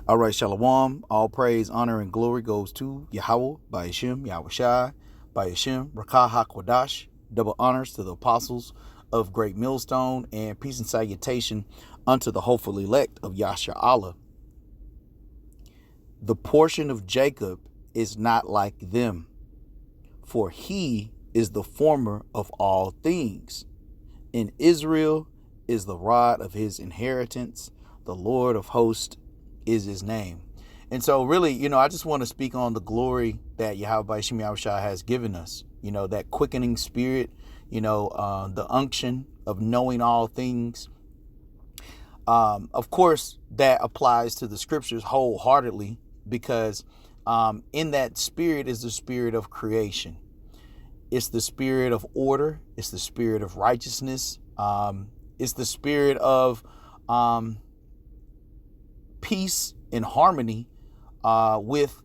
All right, Shalom. All praise, honor, and glory goes to Yahweh, by Hashem, Yahweh Shai, by Hashem, Rakah HaKodash. Double honors to the apostles of Great Millstone, and peace and salutation unto the hopeful elect of Yasha Allah. The portion of Jacob is not like them, for he is the former of all things. In Israel is the rod of his inheritance, the Lord of hosts is his name. And so really, I just want to speak on the glory that Yahweh Shem Yahushua has given us, that quickening spirit, the unction of knowing all things. Of course, that applies to the scriptures wholeheartedly because in that spirit is the spirit of creation. It's the spirit of order. It's the spirit of righteousness. It's the spirit of peace and harmony with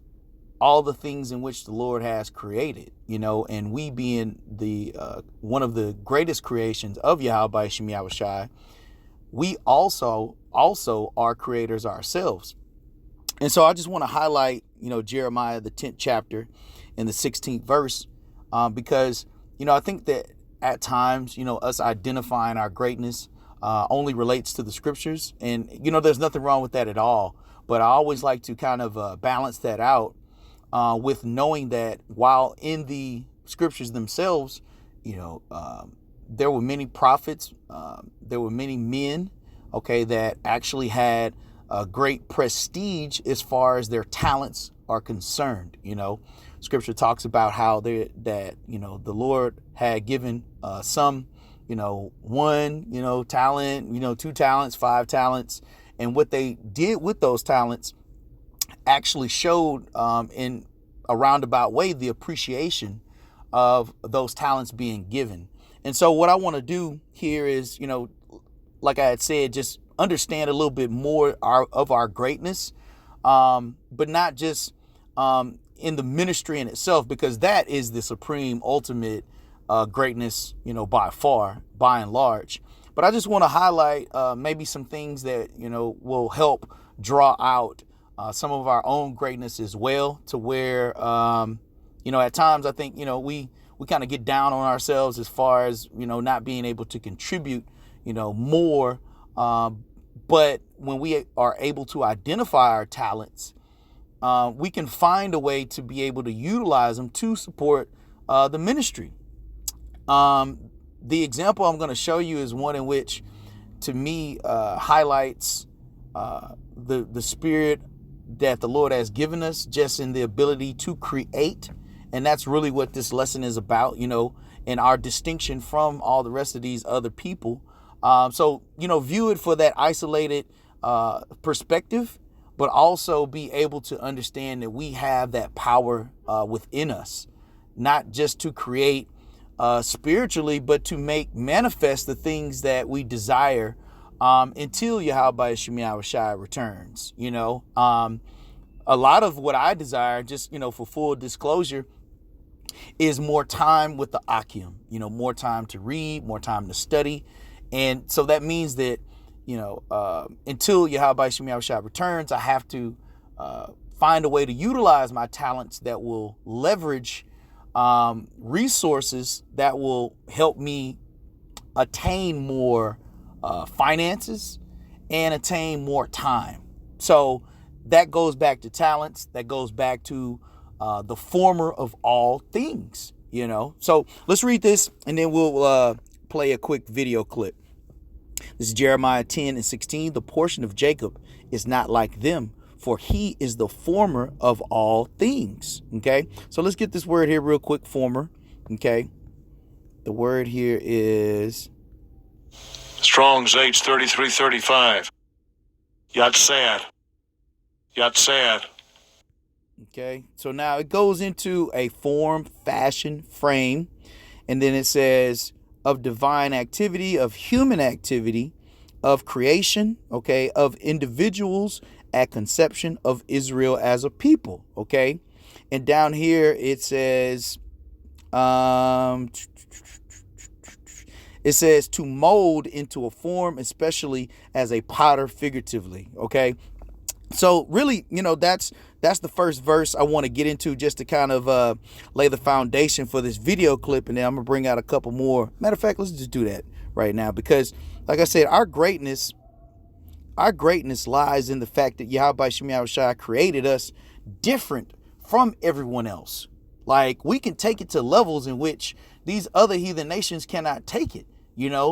all the things in which the Lord has created, and we being the one of the greatest creations of Yahweh Shem Yahushai, we also are creators ourselves. And so I just want to highlight, Jeremiah, the 10th chapter and the 16th verse, because, I think that at times, us identifying our greatness only relates to the scriptures. And, there's nothing wrong with that at all. But I always like to kind of balance that out with knowing that while in the scriptures themselves, there were many prophets, there were many men, that actually had a great prestige as far as their talents are concerned. Scripture talks about how the Lord had given some, one, talent, 2 talents, 5 talents. And what they did with those talents actually showed in a roundabout way the appreciation of those talents being given. And so what I want to do here is, like I had said, just understand a little bit more of our greatness, but not just in the ministry in itself, because that is the supreme ultimate greatness, by far, by and large. But I just want to highlight maybe some things that, will help draw out some of our own greatness as well, to where, at times I think, we kind of get down on ourselves as far as, not being able to contribute, more. But when we are able to identify our talents, we can find a way to be able to utilize them to support the ministry. The example I'm going to show you is one in which, to me, highlights the spirit that the Lord has given us, just in the ability to create. And that's really what this lesson is about, and our distinction from all the rest of these other people. So, view it for that isolated perspective, but also be able to understand that we have that power within us, not just to create spiritually, but to make manifest the things that we desire until Yahweh Shem Yahushai returns. A lot of what I desire, just, for full disclosure, is more time with the Akim, more time to read, more time to study. And so that means that, until Yahweh Shem Yahushai returns, I have to find a way to utilize my talents that will leverage resources that will help me attain more finances and attain more time. So that goes back to talents. That goes back to the former of all things, So let's read this and then we'll play a quick video clip. This is Jeremiah 10 and 16. The portion of Jacob is not like them, for he is the former of all things. Okay, so let's get this word here real quick, former. Okay, the word here is Strong's H3335. Yatsad. Okay, so now it goes into a form, fashion, frame, and then it says of divine activity, of human activity, of creation, okay, of individuals at conception, of Israel as a people, okay? And down here it says to mold into a form, especially as a potter, figuratively, okay? So really, that's the first verse I want to get into, just to kind of lay the foundation for this video clip, and then I'm gonna bring out a couple more. Matter of fact, let's just do that right now, because like I said, our greatness lies in the fact that Yahweh Shem Yahushua created us different from everyone else. Like, we can take it to levels in which these other heathen nations cannot take it,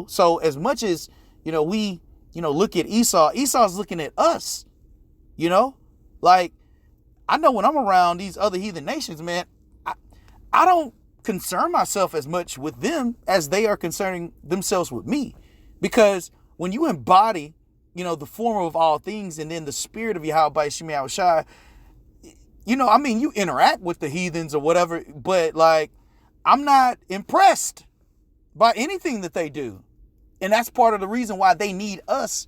So as much as, we, look at Esau's looking at us, like, I know when I'm around these other heathen nations, man, I don't concern myself as much with them as they are concerning themselves with me. Because when you embody, the form of all things, and then the spirit of Yahweh Shem Yahushua, you interact with the heathens or whatever, but like, I'm not impressed by anything that they do. And that's part of the reason why they need us.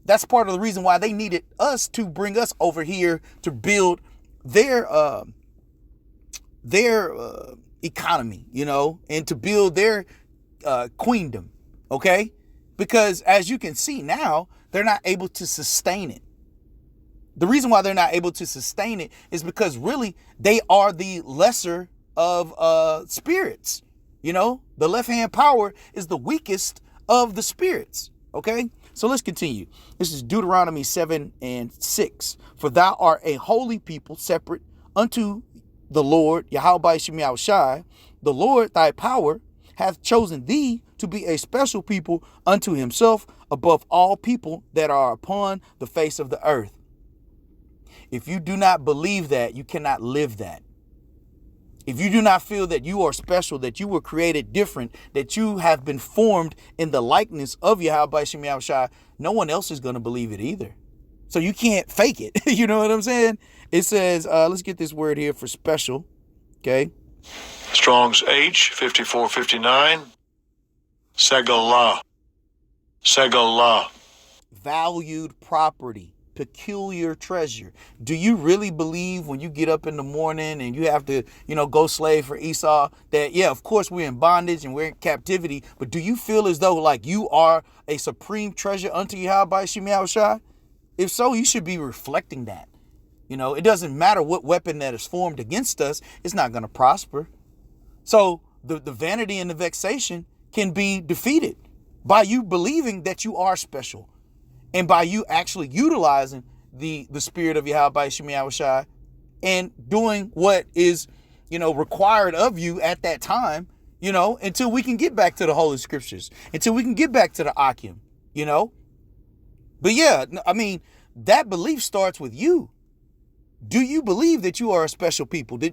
That's part of the reason why they needed us to bring us over here to build their economy, and to build their queendom. Okay. Because as you can see now, they're not able to sustain it. The reason why they're not able to sustain it is because really they are the lesser of spirits. The left hand power is the weakest of the spirits. Okay. So let's continue. This is Deuteronomy 7:6. For thou art a holy people, separate unto the Lord, Yahweh Shem Yahushua. The Lord thy power hath chosen thee to be a special people unto himself above all people that are upon the face of the earth. If you do not believe that, you cannot live that. If you do not feel that you are special, that you were created different, that you have been formed in the likeness of Yahweh Shem Yahushua, no one else is going to believe it either. So you can't fake it. You know what I'm saying? It says, let's get this word here for special. Okay. Strong's H, 5459. Segalah. Segalah. Valued property. Peculiar treasure. Do you really believe when you get up in the morning and you have to, go slave for Esau, that, yeah, of course we're in bondage and we're in captivity, but do you feel as though like you are a supreme treasure unto Yahweh Shem Yahushua? If so, you should be reflecting that. It doesn't matter what weapon that is formed against us, it's not going to prosper. So the vanity and the vexation can be defeated by you believing that you are special. And by you actually utilizing the spirit of Yahweh Shem Yahushua and doing what is, required of you at that time, until we can get back to the Holy Scriptures, until we can get back to the Akim, But yeah, I mean, that belief starts with you. Do you believe that you are a special people? Do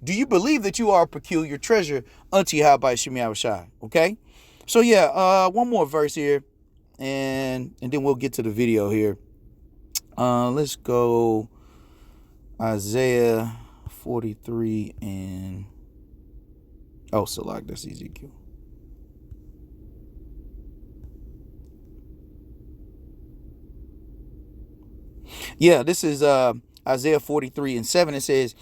you believe that you are a peculiar treasure unto Yahweh Shem Yahushua? Okay. So yeah, one more verse here. And then we'll get to the video here. Let's go Isaiah 43 and so like that's Ezekiel. Yeah, this is Isaiah 43:7. It says,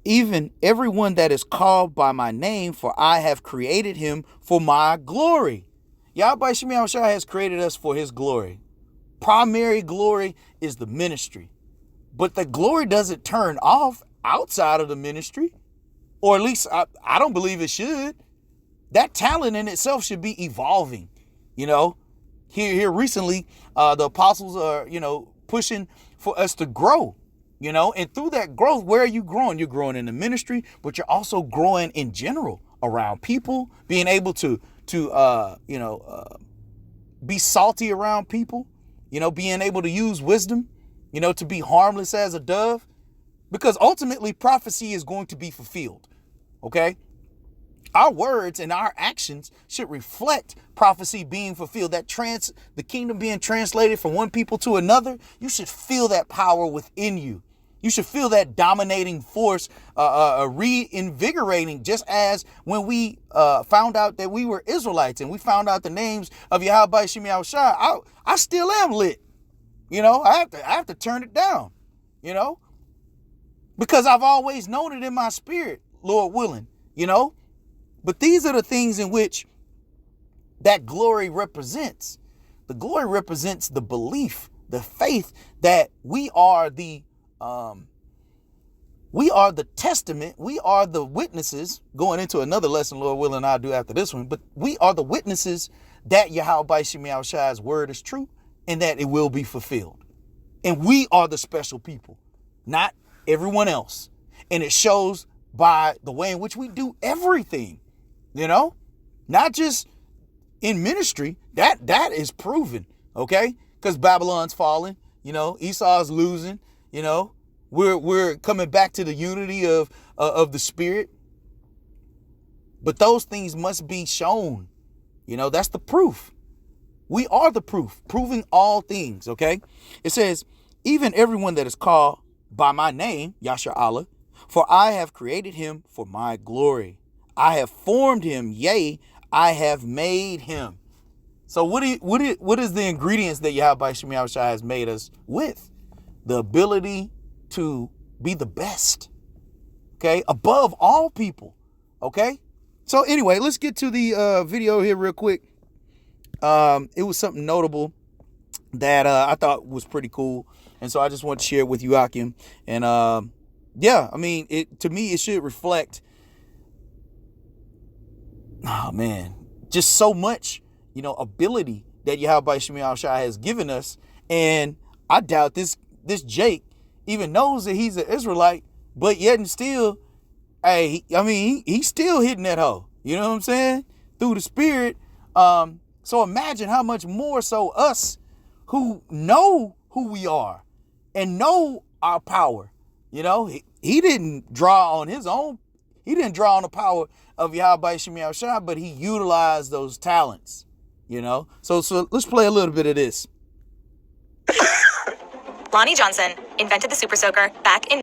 even everyone that is called by my name, for I have created him for my glory. Yahweh Shem Yahushua has created us for his glory. Primary glory is the ministry. But the glory doesn't turn off outside of the ministry. Or at least I don't believe it should. That talent in itself should be evolving. Here recently, the apostles are, pushing for us to grow. And through that growth, where are you growing? You're growing in the ministry, but you're also growing in general around people, being able to be salty around people, being able to use wisdom, to be harmless as a dove, because ultimately prophecy is going to be fulfilled. Okay. Our words and our actions should reflect prophecy being fulfilled. The kingdom being translated from one people to another. You should feel that power within you. You should feel that dominating force reinvigorating, just as when we found out that we were Israelites and we found out the names of Yahweh Shem Yahushua. I still am lit. I have to turn it down, because I've always known it in my spirit, Lord willing, But these are the things in which that glory represents. The glory represents the belief, the faith that we are the We are the testament. We are the witnesses, going into another lesson, Lord willing, I'll do after this one. But we are the witnesses that Yahweh Shem Shai's word is true and that it will be fulfilled. And we are the special people, not everyone else. And it shows by the way in which we do everything, not just in ministry. That is proven, okay? Because Babylon's falling, Esau's losing, We're coming back to the unity of the spirit. But those things must be shown. That's the proof. We are the proof, proving all things, okay? It says, even everyone that is called by my name, Yasha Allah, for I have created him for my glory. I have formed him, yea, I have made him. So what is the ingredients that Yahweh Shem Shai has made us with? The ability to be the best, okay, above all people, okay? So anyway, let's get to the video here real quick. It was something notable that I thought was pretty cool, and so I just want to share it with you, Akim. And yeah, I mean, to me, it should reflect, just so much, ability that Yahweh Shem Shai has given us. And I doubt this Jake even knows that he's an Israelite, but yet and still, he's still hitting that hoe. You know what I'm saying? Through the spirit. So imagine how much more so us who know who we are and know our power. He didn't draw on his own. He didn't draw on the power of Yahweh Shem Shai, but he utilized those talents. So let's play a little bit of this. Lonnie Johnson invented the Super Soaker back in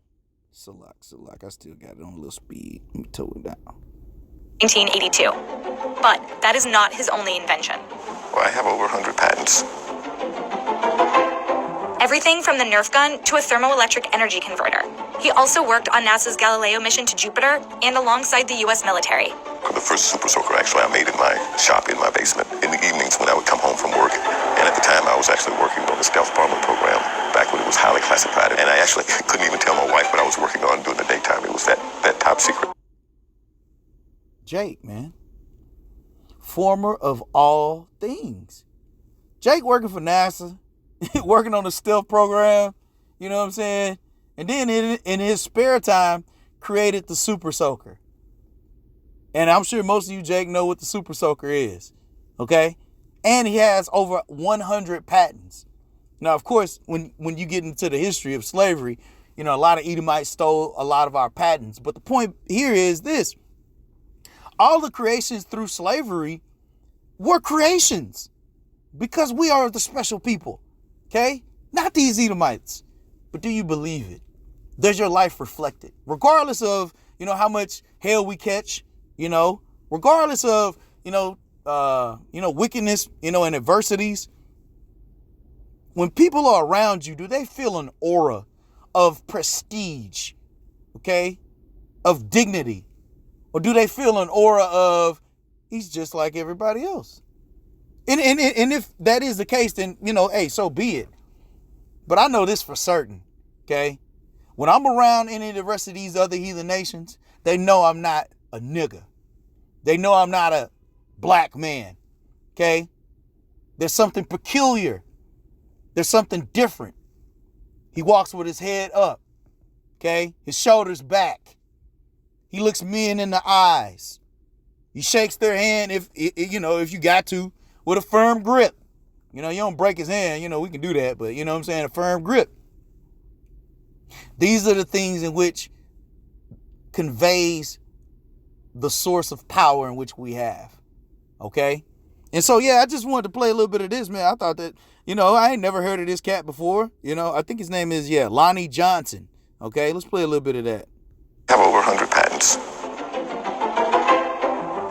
Salak, I still got it on a little speed. Let me tone it down. 1982. But that is not his only invention. Well, I have over 100 patents. Everything from the Nerf gun to a thermoelectric energy converter. He also worked on NASA's Galileo mission to Jupiter and alongside the U.S. military. The first Super Soaker, actually, I made in my shop in my basement in the evenings when I would come home from work. And at the time, I was actually working on the stealth bomber program back when it was highly classified. And I actually couldn't even tell my wife what I was working on during the daytime. It was that top secret. Jake, man. Former of all things. Jake working for NASA, working on the stealth program, you know what I'm saying? And then in his spare time, created the Super Soaker. And I'm sure most of you, Jake, know what the Super Soaker is, okay? And he has over 100 patents. Now, of course, when you get into the history of slavery, a lot of Edomites stole a lot of our patents. But the point here is this. All the creations through slavery were creations because we are the special people, okay? Not these Edomites. But do you believe it? Does your life reflect it? Regardless of, how much hell we catch, regardless of, wickedness, and adversities. When people are around you, do they feel an aura of prestige, okay? Of dignity? Or do they feel an aura of, he's just like everybody else? And if that is the case, then, hey, so be it. But I know this for certain, okay? When I'm around any of the rest of these other heathen nations, they know I'm not a nigga. They know I'm not a black man, okay? There's something peculiar. There's something different. He walks with his head up, okay? His shoulders back. He looks men in the eyes. He shakes their hand if you got to, with a firm grip. You don't break his hand, we can do that, but you know what I'm saying, a firm grip. These are the things in which conveys the source of power in which we have. Okay? And so, yeah, I just wanted to play a little bit of this, man. I thought that, I ain't never heard of this cat before. I think his name is, Lonnie Johnson. Okay? Let's play a little bit of that. I have over 100 patents.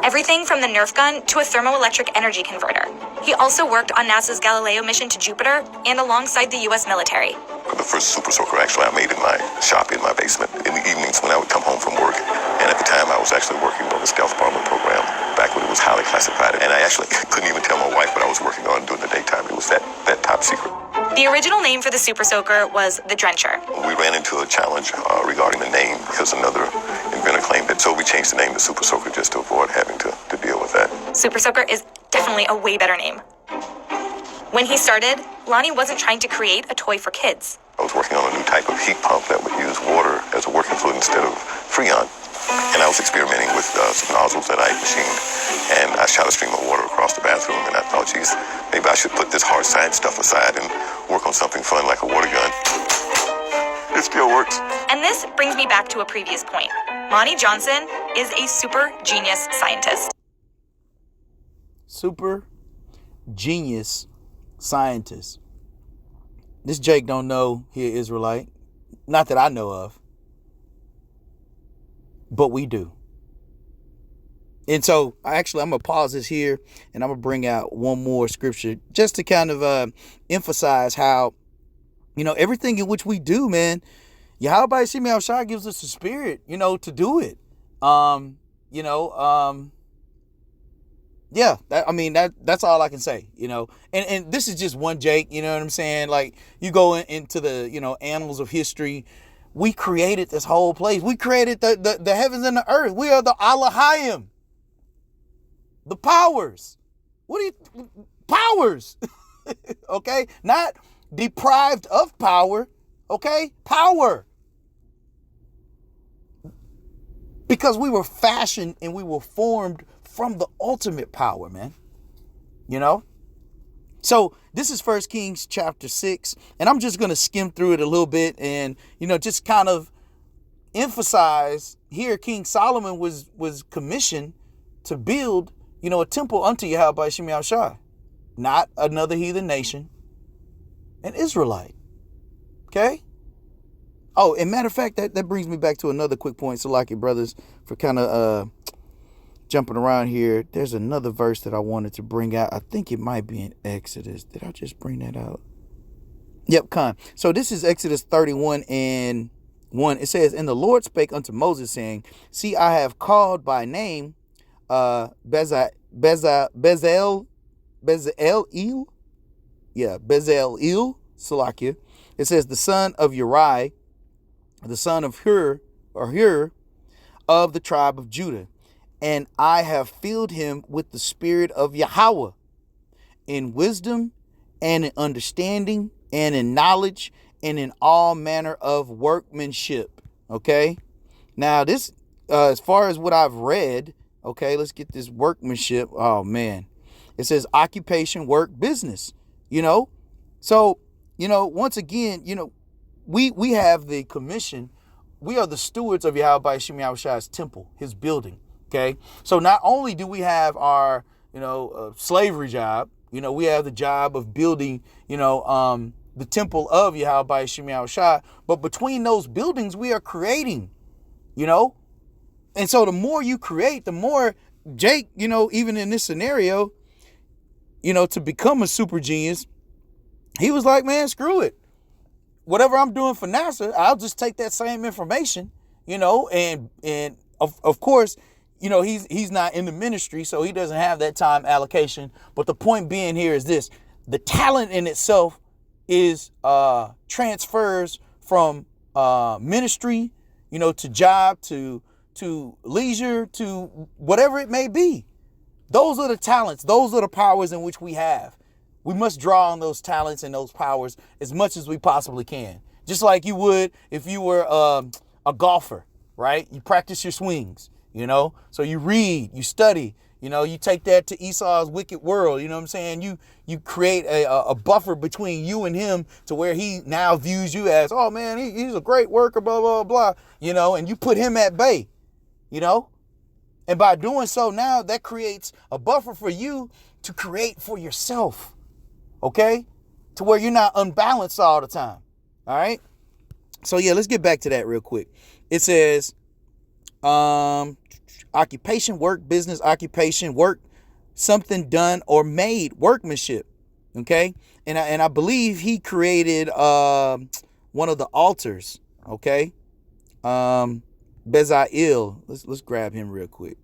Everything from the Nerf gun to a thermoelectric energy converter. He also worked on NASA's Galileo mission to Jupiter and alongside the U.S. military. The first Super Soaker, actually, I made in my shop in my basement in the evenings when I would come home from work. And at the time, I was actually working on the stealth bomber program back when it was highly classified. And I actually couldn't even tell my wife what I was working on during the daytime. It was that top secret. The original name for the Super Soaker was the Drencher. We ran into a challenge regarding the name because another inventor claimed it. So we changed the name to Super Soaker just to avoid having to deal with that. Super Soaker is definitely a way better name. When he started, Lonnie wasn't trying to create a toy for kids. I was working on a new type of heat pump that would use water as a working fluid instead of Freon. And I was experimenting with some nozzles that I machined. And I shot a stream of water across the bathroom. And I thought, geez, maybe I should put this hard science stuff aside and work on something fun like a water gun. It still works. And this brings me back to a previous point. Lonnie Johnson is a super genius scientist. Super genius scientist. This Jake don't know he an Israelite. Not that I know of. But we do. And so, I'm going to pause this here and I'm going to bring out one more scripture just to kind of emphasize how, everything in which we do, man, Yahweh Shemi Al-Shai gives us the spirit, to do it. Yeah, that's all I can say, and this is just one Jake, you know what I'm saying? Like, you go into the, annals of history. We created this whole place. We created the heavens and the earth. We are the Elohim. The powers. Powers. Okay? Not deprived of power. Okay? Power. Because we were fashioned and we were formed from the ultimate power, man. So this is 1 Kings chapter 6, and I'm just going to skim through it a little bit and, just kind of emphasize here King Solomon was commissioned to build, a temple unto Yahweh Shemi Al-Shai, not another heathen nation, an Israelite. Okay? Oh, and matter of fact, that brings me back to another quick point, Salaki brothers, for kind of jumping around here. There's another verse that I wanted to bring out. I think it might be in Exodus. Did I just bring that out? Yep, Khan. So this is Exodus 31 and 1. It says, "And the Lord spake unto Moses, saying, See, I have called by name Bezalel. Yeah, Bezalel, Salakia. It says, the son of Uri, the son of Hur, of the tribe of Judah. And I have filled him with the spirit of Yahweh, in wisdom and in understanding and in knowledge and in all manner of workmanship." Okay. Now this, as far as what I've read, okay, let's get this workmanship. Oh man. It says occupation, work, business, So, once again, we have the commission. We are the stewards of Yahweh Shemi Al-Shai's temple, his building. Okay. So not only do we have our, slavery job, we have the job of building, the temple of Yahweh Shemi Al-Shai, but between those buildings, we are creating, and so the more you create, the more Jake, even in this scenario, to become a super genius, he was like, man, screw it. Whatever I'm doing for NASA, I'll just take that same information, and of course, he's not in the ministry, so he doesn't have that time allocation. But the point being here is this: the talent in itself is transfers from ministry, to job, to leisure, to whatever it may be. Those are the talents. Those are the powers in which we have. We must draw on those talents and those powers as much as we possibly can. Just like you would if you were a golfer, right? You practice your swings. So you read, you study, you take that to Esau's wicked world. You know what I'm saying? You create a buffer between you and him to where he now views you as, oh man, he's a great worker, blah, blah, blah, and you put him at bay, and by doing so now that creates a buffer for you to create for yourself. Okay. To where you're not unbalanced all the time. All right. So yeah, let's get back to that real quick. It says, occupation, work, business, occupation, work, something done or made, workmanship. Okay. And I believe he created one of the altars. Okay. Bezalel. Let's grab him real quick.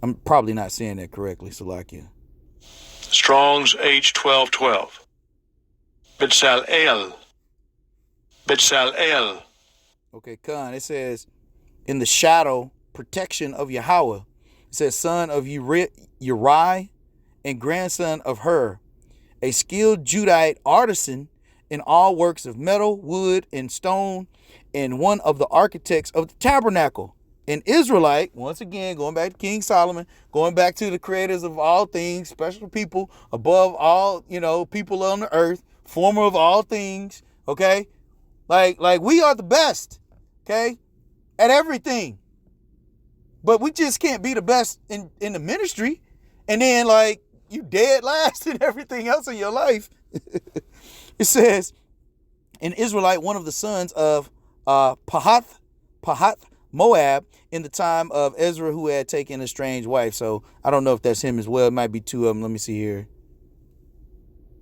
I'm probably not saying that correctly, Salakia. Strong's H1212. Bezalel. Bezalel. Okay, Khan. It says, in the shadow, protection of Yahweh. It says, son of Uriah and grandson of Hur, a skilled Judite artisan in all works of metal, wood, and stone, and one of the architects of the tabernacle. An Israelite, once again, going back to King Solomon, going back to the creators of all things, special people above all, people on the earth, former of all things, okay? Like we are the best, okay, at everything. But we just can't be the best in the ministry. And then, you dead last in everything else in your life. It says, an Israelite, one of the sons of Pahath Moab, in the time of Ezra, who had taken a strange wife. So I don't know if that's him as well. It might be two of them. Let me see here.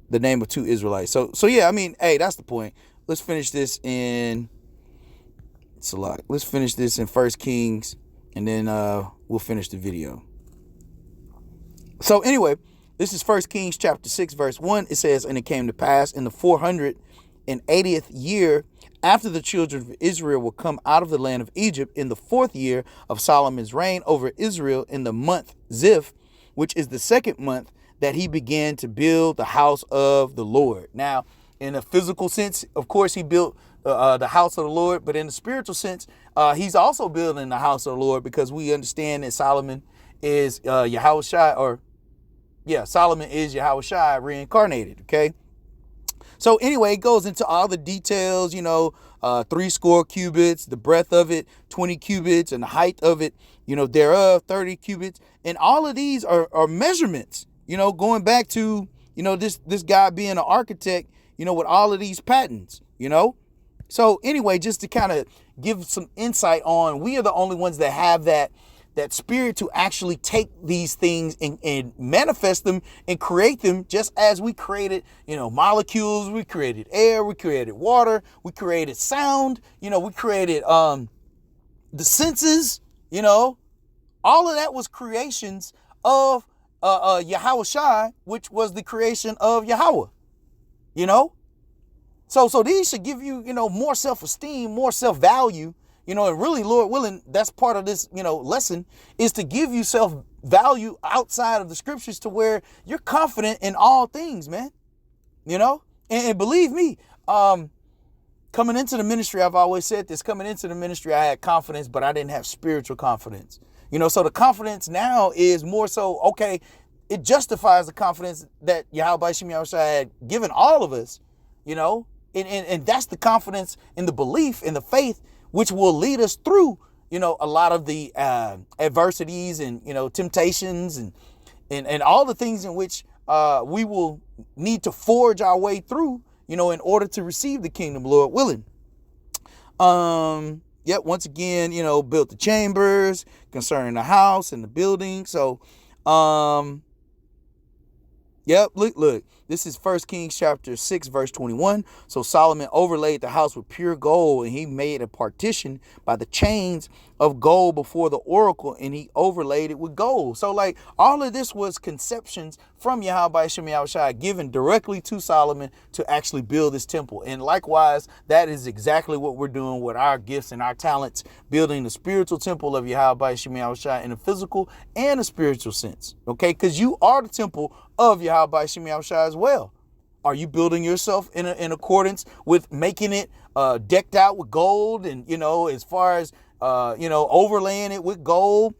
The name of two Israelites. So yeah, I mean, hey, that's the point. Let's finish this in Salak. Let's finish this in 1 Kings, and then we'll finish the video. So anyway, this is 1 Kings chapter 6, verse 1. It says, and it came to pass in the 480th year after the children of Israel were come out of the land of Egypt, in the 4th year of Solomon's reign over Israel, in the month Ziph, which is the 2nd month, that he began to build the house of the Lord. Now, in a physical sense, of course, he built the house of the Lord, but in the spiritual sense, he's also building the house of the Lord, because we understand that Solomon is Solomon is Yahushua reincarnated, okay? So anyway, it goes into all the details, 80 cubits, the breadth of it, 20 cubits, and the height of it, thereof, 30 cubits. And all of these are measurements, going back to, this guy being an architect, with all of these patents, So anyway, just to kind of give some insight on, we are the only ones that have that spirit to actually take these things and manifest them and create them, just as we created, molecules, we created air, we created water, we created sound, we created the senses, all of that was creations of Yahushua, which was the creation of Yahweh, So these should give you, more self-esteem, more self-value, and really, Lord willing, that's part of this, lesson, is to give you self-value outside of the scriptures, to where you're confident in all things, man. And believe me, coming into the ministry, I've always said this, coming into the ministry, I had confidence, but I didn't have spiritual confidence. So the confidence now is more so, okay, it justifies the confidence that Yahweh Shem Yahushua had given all of us, and that's the confidence in the belief, in the faith, which will lead us through, a lot of the adversities and, temptations and all the things in which we will need to forge our way through, in order to receive the kingdom, Lord willing. Once again, built the chambers concerning the house and the building. So, look, this is 1 Kings chapter 6, verse 21. So Solomon overlaid the house with pure gold, and he made a partition by the chains of gold before the oracle, and he overlaid it with gold. So all of this was conceptions from Yahweh Shem Yahushua given directly to Solomon to actually build this temple. And likewise, that is exactly what we're doing with our gifts and our talents, building the spiritual temple of Yahweh Shem Yahushua in a physical and a spiritual sense. Okay, because you are the temple of Yahweh Shem Yahushua as well. Are you building yourself in accordance with making it decked out with gold, and as far as overlaying it with gold?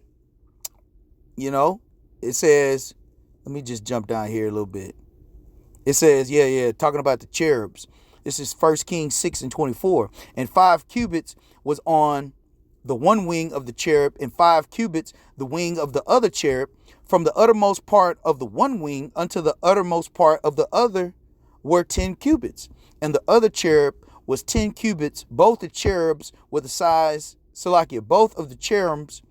It says, let me just jump down here a little bit. It says, talking about the cherubs. This is 1 Kings 6 and 24. And 5 cubits was on the one wing of the cherub, and 5 cubits the wing of the other cherub, from the uttermost part of the one wing unto the uttermost part of the other were 10 cubits. And the other cherub was 10 cubits. Both the cherubs were the size, both of the cherubs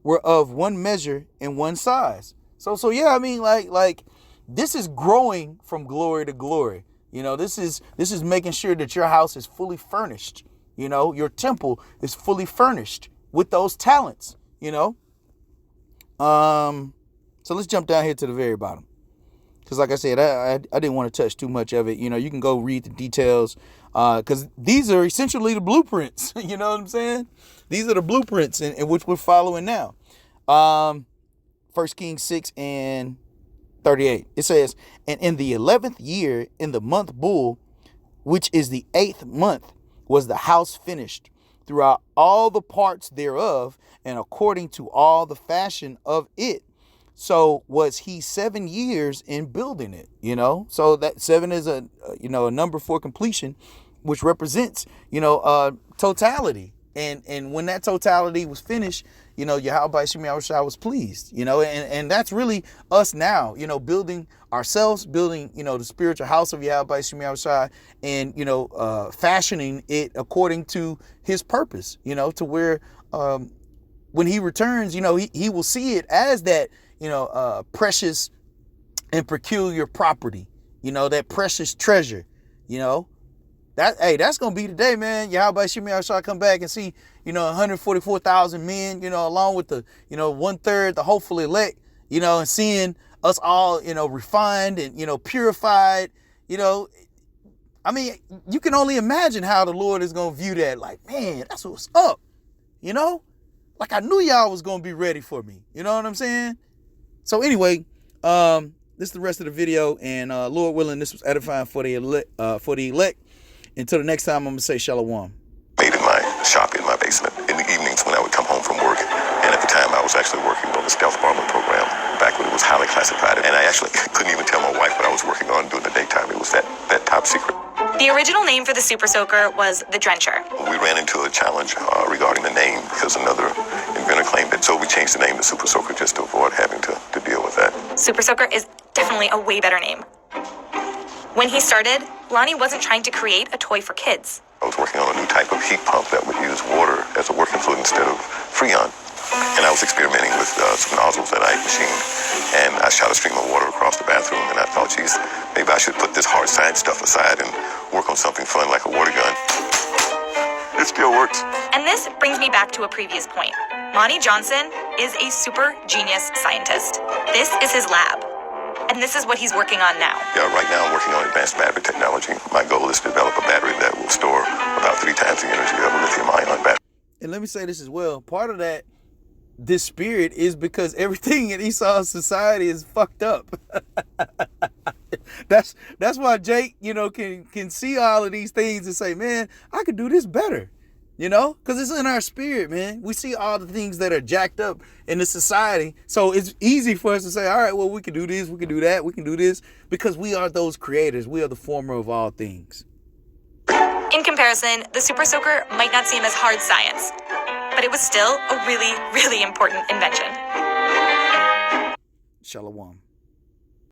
were of one measure and one size. So yeah, I mean, like this is growing from glory to glory. This is making sure that your house is fully furnished. Your temple is fully furnished with those talents, So let's jump down here to the very bottom. because like I said, I didn't want to touch too much of it. You know, you can go read the details, because these are essentially the blueprints. You know what I'm saying? These are the blueprints in which we're following now. 1 Kings 6:38. It says, and in the 11th year, in the month Bul, which is the 8th month, was the house finished throughout all the parts thereof, and according to all the fashion of it. So was he 7 years in building it, you know? So that 7 is a number for completion, which represents, totality. And when that totality was finished, Yahweh Shem Yahushua was pleased, and that's really us now, building ourselves, building, the spiritual house of Yahweh Shem Yahushua, and, fashioning it according to his purpose, to where when he returns, he will see it as that, precious and peculiar property, that precious treasure, that's gonna be the day, man. Yahweh Shem Yahushua come back and see, 144,000 men, along with the, 1/3, the hopeful elect, and seeing us all, refined and, purified, I mean, you can only imagine how the Lord is gonna view that. Like, man, that's what's up, like I knew y'all was gonna be ready for me. You know what I'm saying? So anyway, this is the rest of the video, and Lord willing, this was edifying for the elect. Until the next time, I'm going to say shalom. Made in my shop in my basement in the evenings when I would come home from work. And at the time, I was actually working on the stealth bomber program back when it was highly classified. And I actually couldn't even tell my wife what I was working on during the daytime. It was that top secret. The original name for the Super Soaker was the Drencher. We ran into a challenge regarding the name because another inventor claimed it. So we changed the name to Super Soaker just to avoid having to deal with that. Super Soaker is definitely a way better name. When he started, Lonnie wasn't trying to create a toy for kids. I was working on a new type of heat pump that would use water as a working fluid instead of Freon. And I was experimenting with some nozzles that I machined. And I shot a stream of water across the bathroom. And I thought, geez, maybe I should put this hard science stuff aside and work on something fun like a water gun. It still works. And this brings me back to a previous point. Lonnie Johnson is a super genius scientist. This is his lab. And this is what he's working on now. Yeah, right now I'm working on advanced battery technology. My goal is to develop a battery that will store about 3 times the energy of a lithium-ion battery. And let me say this as well. Part of that, this spirit, is because everything in Esau's society is fucked up. That's why Jake, can see all of these things and say, man, I could do this better. Because it's in our spirit, man. We see all the things that are jacked up in the society. So it's easy for us to say, all right, well, we can do this, we can do that, we can do this, because we are those creators. We are the former of all things. In comparison, the Super Soaker might not seem as hard science, but it was still a really, really important invention. Shalom.